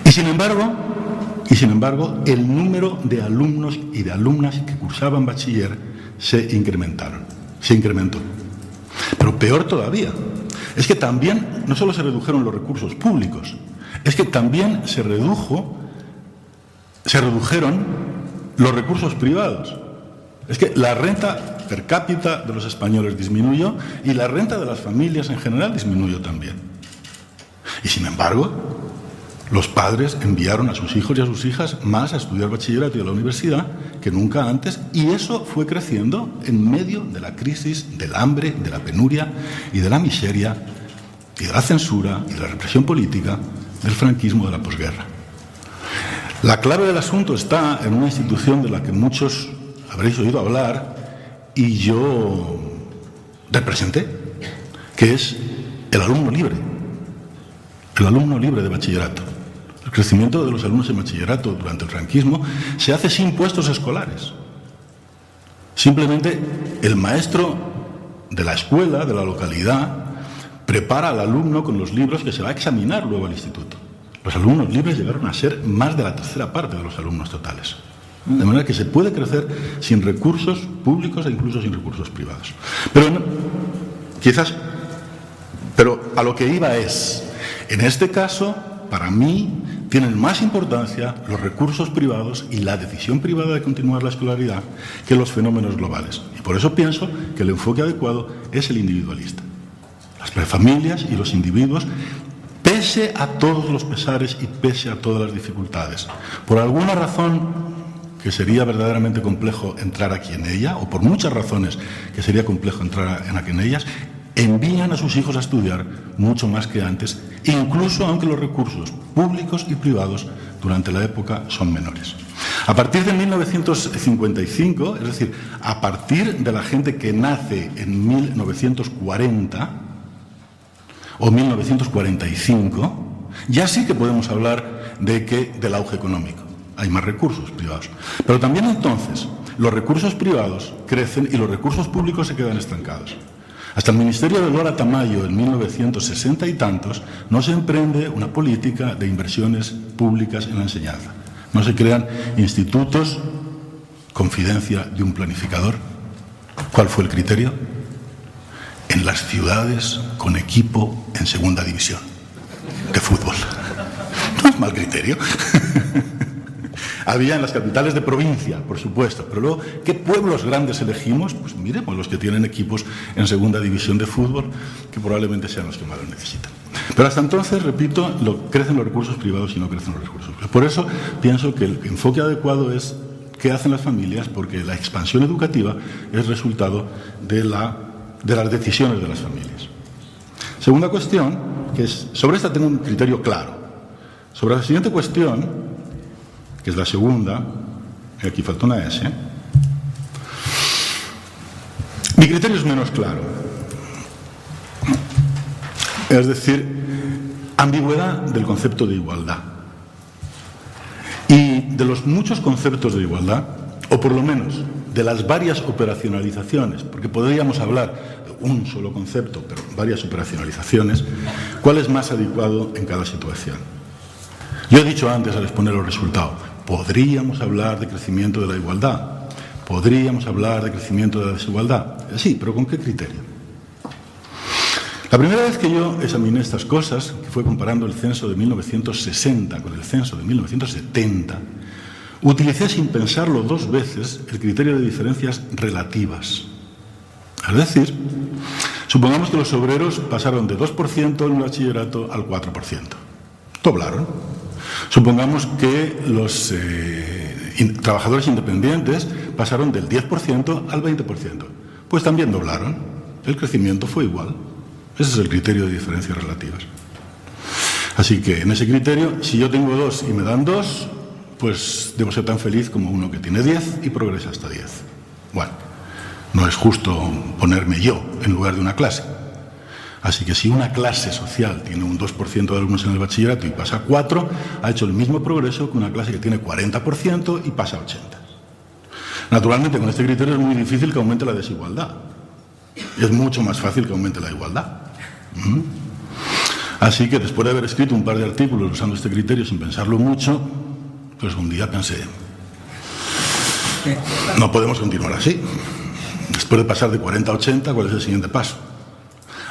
Y sin embargo, el número de alumnos y de alumnas que cursaban bachiller se incrementó. Pero peor todavía, es que también no solo se redujeron los recursos públicos, es que también se redujeron los recursos privados. Es que la renta per cápita de los españoles disminuyó y la renta de las familias en general disminuyó también. Y sin embargo, los padres enviaron a sus hijos y a sus hijas más a estudiar bachillerato y a la universidad que nunca antes, y eso fue creciendo en medio de la crisis, del hambre, de la penuria y de la miseria y de la censura y de la represión política del franquismo de la posguerra. La clave del asunto está en una institución de la que muchos habréis oído hablar y yo representé, que es el alumno libre de bachillerato. El crecimiento de los alumnos en bachillerato durante el franquismo se hace sin puestos escolares. Simplemente el maestro de la escuela, de la localidad, prepara al alumno con los libros que se va a examinar luego al instituto. Los alumnos libres llegaron a ser más de la tercera parte de los alumnos totales. De manera que se puede crecer sin recursos públicos e incluso sin recursos privados. Pero a lo que iba es, en este caso, para mí, tienen más importancia los recursos privados y la decisión privada de continuar la escolaridad que los fenómenos globales. Y por eso pienso que el enfoque adecuado es el individualista. Las familias y los individuos, pese a todos los pesares y pese a todas las dificultades, por alguna razón que sería verdaderamente complejo entrar aquí en ella, o por muchas razones que sería complejo entrar en ellas, envían a sus hijos a estudiar mucho más que antes, incluso aunque los recursos públicos y privados durante la época son menores. A partir de 1955, es decir, a partir de la gente que nace en 1940 o 1945, ya sí que podemos hablar del auge económico. Hay más recursos privados. Pero también entonces los recursos privados crecen y los recursos públicos se quedan estancados. Hasta el ministerio de Lora Tamayo, en 1960 y tantos, no se emprende una política de inversiones públicas en la enseñanza. No se crean institutos, confidencia de un planificador. ¿Cuál fue el criterio? En las ciudades con equipo en segunda división de fútbol. No es mal criterio. Había en las capitales de provincia, por supuesto, pero luego, ¿qué pueblos grandes elegimos? Pues miremos los que tienen equipos en segunda división de fútbol, que probablemente sean los que más lo necesitan. Pero hasta entonces, repito, crecen los recursos privados y no crecen los recursos públicos. Por eso pienso que el enfoque adecuado es qué hacen las familias, porque la expansión educativa es resultado de las decisiones de las familias. Segunda cuestión, que es, sobre esta tengo un criterio claro. Sobre la siguiente cuestión, que es la segunda, y aquí falta una S, mi criterio es menos claro. Es decir, ambigüedad del concepto de igualdad. Y de los muchos conceptos de igualdad, o por lo menos de las varias operacionalizaciones, porque podríamos hablar de un solo concepto, pero varias operacionalizaciones, ¿cuál es más adecuado en cada situación? Yo he dicho antes al exponer los resultados, podríamos hablar de crecimiento de la igualdad, podríamos hablar de crecimiento de la desigualdad. Sí, pero ¿con qué criterio? La primera vez que yo examiné estas cosas, que fue comparando el censo de 1960 con el censo de 1970, utilicé sin pensarlo dos veces el criterio de diferencias relativas. Es decir, supongamos que los obreros pasaron de 2% en el bachillerato al 4%. Doblaron. Supongamos que los trabajadores independientes pasaron del 10% al 20%. Pues también doblaron. El crecimiento fue igual. Ese es el criterio de diferencias relativas. Así que en ese criterio, si yo tengo 2 y me dan 2, pues debo ser tan feliz como uno que tiene 10 y progresa hasta 10. Bueno, no es justo ponerme yo en lugar de una clase. Así que si una clase social tiene un 2% de alumnos en el bachillerato y pasa a 4, ha hecho el mismo progreso que una clase que tiene 40% y pasa a 80. Naturalmente, con este criterio es muy difícil que aumente la desigualdad. Es mucho más fácil que aumente la igualdad. Así que después de haber escrito un par de artículos usando este criterio sin pensarlo mucho, pues un día pensé, no podemos continuar así. Después de pasar de 40 a 80, ¿cuál es el siguiente paso?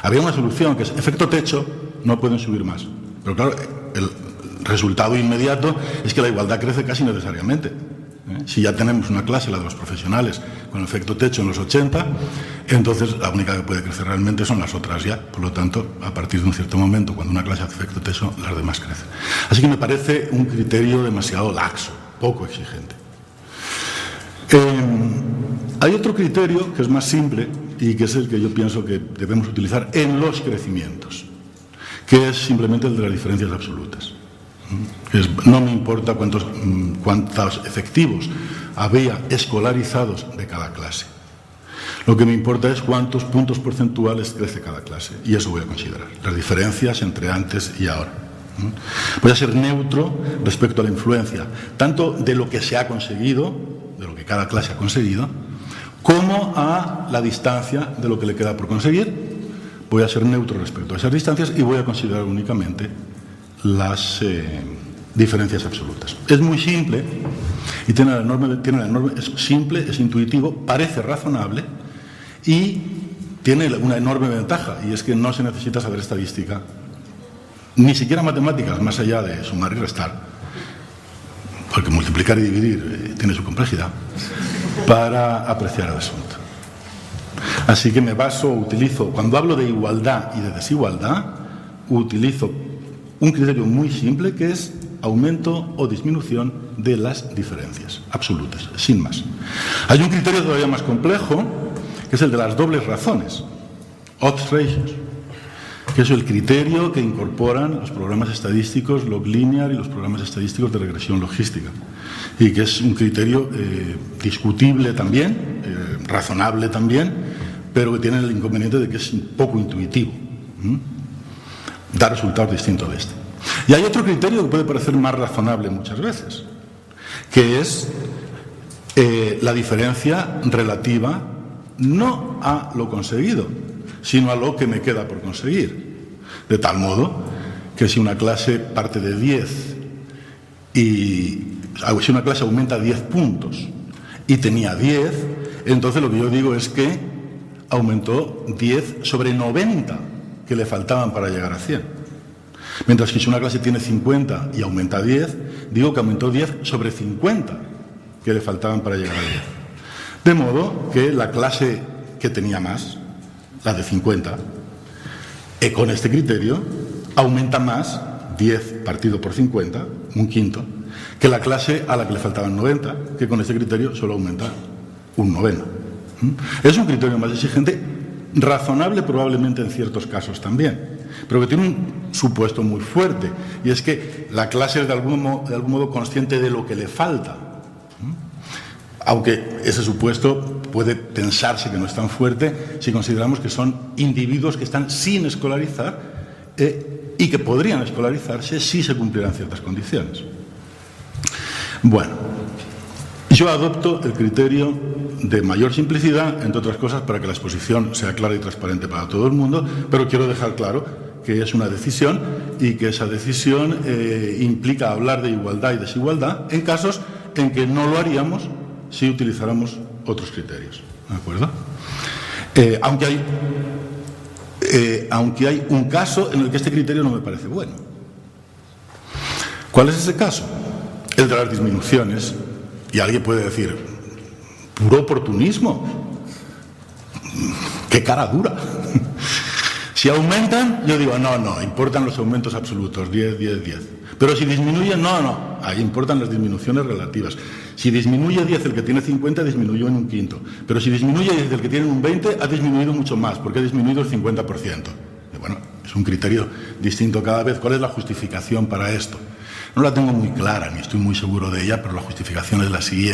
Había una solución que es efecto techo, no pueden subir más. Pero claro, el resultado inmediato es que la igualdad crece casi necesariamente. Si ya tenemos una clase, la de los profesionales, con efecto techo en los 80, entonces la única que puede crecer realmente son las otras ya. Por lo tanto, a partir de un cierto momento, cuando una clase hace efecto techo, las demás crecen. Así que me parece un criterio demasiado laxo, poco exigente. Hay otro criterio que es más simple y que es el que yo pienso que debemos utilizar en los crecimientos, que es simplemente el de las diferencias absolutas. No me importa cuántos efectivos había escolarizados de cada clase. Lo que me importa es cuántos puntos porcentuales crece cada clase, y eso voy a considerar, las diferencias entre antes y ahora. Voy a ser neutro respecto a la influencia, tanto de lo que se ha conseguido, de lo que cada clase ha conseguido, como a la distancia de lo que le queda por conseguir. Voy a ser neutro respecto a esas distancias y voy a considerar únicamente las diferencias absolutas. Es muy simple y es simple, es intuitivo, parece razonable y tiene una enorme ventaja, y es que no se necesita saber estadística, ni siquiera matemáticas, más allá de sumar y restar, porque multiplicar y dividir tiene su complejidad, para apreciar el asunto. Así que utilizo, cuando hablo de igualdad y de desigualdad, utilizo un criterio muy simple que es aumento o disminución de las diferencias absolutas, sin más. Hay un criterio todavía más complejo, que es el de las dobles razones, odds ratios, que es el criterio que incorporan los programas estadísticos log linear y los programas estadísticos de regresión logística, y que es un criterio discutible también, razonable también, pero que tiene el inconveniente de que es poco intuitivo. Da resultados distintos de este. Y hay otro criterio que puede parecer más razonable muchas veces, que es la diferencia relativa no a lo conseguido, sino a lo que me queda por conseguir. De tal modo que si una clase parte de 10 y si una clase aumenta 10 puntos y tenía 10, entonces lo que yo digo es que aumentó 10 sobre 90 que le faltaban para llegar a 100. Mientras que si una clase tiene 50 y aumenta 10, digo que aumentó 10 sobre 50 que le faltaban para llegar a 10. De modo que la clase que tenía más, la de 50, con este criterio, aumenta más 10 partido por 50, un quinto, que la clase a la que le faltaban 90, que con este criterio solo aumenta un noveno. Es un criterio más exigente, razonable probablemente en ciertos casos también, pero que tiene un supuesto muy fuerte, y es que la clase es de algún modo consciente de lo que le falta, aunque ese supuesto puede pensarse que no es tan fuerte si consideramos que son individuos que están sin escolarizar y que podrían escolarizarse si se cumplieran ciertas condiciones. Bueno, yo adopto el criterio de mayor simplicidad, entre otras cosas, para que la exposición sea clara y transparente para todo el mundo, pero quiero dejar claro que es una decisión y que esa decisión implica hablar de igualdad y desigualdad en casos en que no lo haríamos si utilizáramos otros criterios. ¿De acuerdo? Aunque hay un caso en el que este criterio no me parece bueno. ¿Cuál es ese caso? El de las disminuciones. Y alguien puede decir, puro oportunismo. ¡Qué cara dura! Si aumentan, yo digo, no, importan los aumentos absolutos, 10, 10, 10. Pero si disminuyen, no, ahí importan las disminuciones relativas. Si disminuye 10 el que tiene 50, disminuyó en un quinto. Pero si disminuye 10 el que tiene un 20, ha disminuido mucho más, porque ha disminuido el 50%. Y bueno, es un criterio distinto cada vez. ¿Cuál es la justificación para esto? No la tengo muy clara, ni estoy muy seguro de ella, pero la justificación es la siguiente.